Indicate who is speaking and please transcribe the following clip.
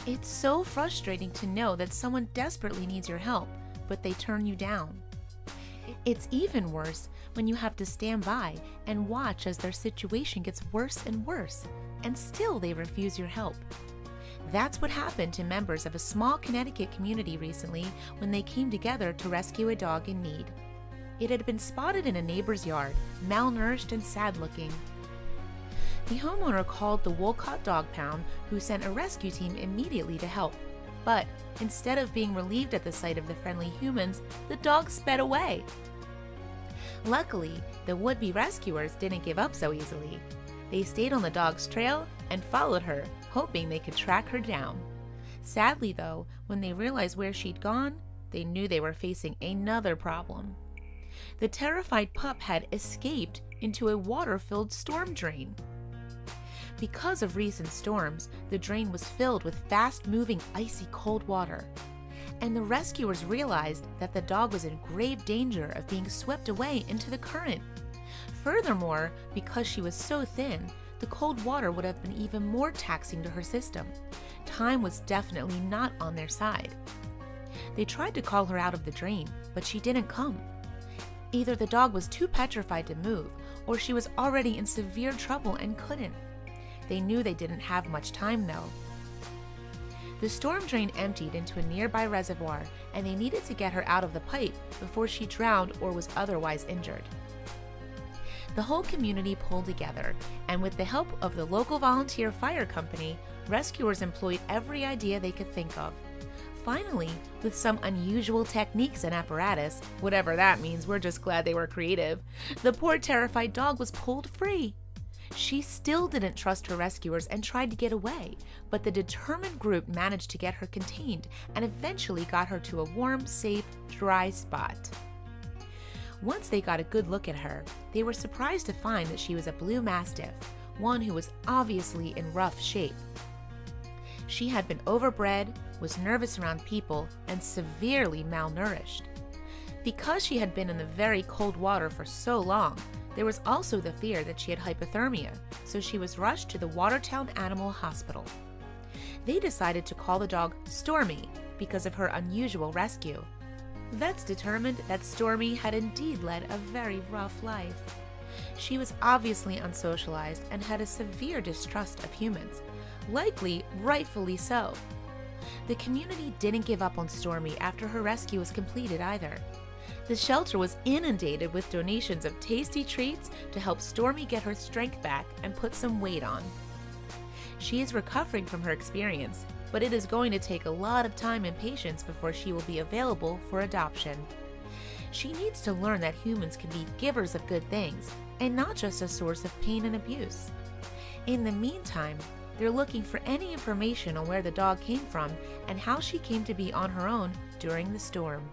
Speaker 1: It's so frustrating to know that someone desperately needs your help, but they turn you down. It's even worse when you have to stand by and watch as their situation gets worse and worse, and still they refuse your help. That's what happened to members of a small Connecticut community recently when they came together to rescue a dog in need. It had been spotted in a neighbor's yard, malnourished and sad-looking. The homeowner called the Wolcott Dog Pound, who sent a rescue team immediately to help. But instead of being relieved at the sight of the friendly humans, the dog sped away. Luckily, the would-be rescuers didn't give up so easily. They stayed on the dog's trail and followed her, hoping they could track her down. Sadly, though, when they realized where she'd gone, they knew they were facing another problem. The terrified pup had escaped into a water-filled storm drain. Because of recent storms, the drain was filled with fast-moving, icy cold water, and the rescuers realized that the dog was in grave danger of being swept away into the current. Furthermore, because she was so thin, the cold water would have been even more taxing to her system. Time was definitely not on their side. They tried to call her out of the drain, but she didn't come. Either the dog was too petrified to move, or she was already in severe trouble and couldn't. They knew they didn't have much time, though. The storm drain emptied into a nearby reservoir, and they needed to get her out of the pipe before she drowned or was otherwise injured. The whole community pulled together, and with the help of the local volunteer fire company, rescuers employed every idea they could think of. Finally, with some unusual techniques and apparatus, whatever that means, we're just glad they were creative, the poor terrified dog was pulled free. She still didn't trust her rescuers and tried to get away, but the determined group managed to get her contained and eventually got her to a warm, safe, dry spot. Once they got a good look at her, they were surprised to find that she was a blue mastiff, one who was obviously in rough shape. She had been overbred, was nervous around people, and severely malnourished. Because she had been in the very cold water for so long, there was also the fear that she had hypothermia, so she was rushed to the Watertown Animal Hospital. They decided to call the dog Stormy because of her unusual rescue. Vets determined that Stormy had indeed led a very rough life. She was obviously unsocialized and had a severe distrust of humans, likely rightfully so. The community didn't give up on Stormy after her rescue was completed either. The shelter was inundated with donations of tasty treats to help Stormy get her strength back and put some weight on. She is recovering from her experience, but it is going to take a lot of time and patience before she will be available for adoption. She needs to learn that humans can be givers of good things and not just a source of pain and abuse. In the meantime, they're looking for any information on where the dog came from and how she came to be on her own during the storm.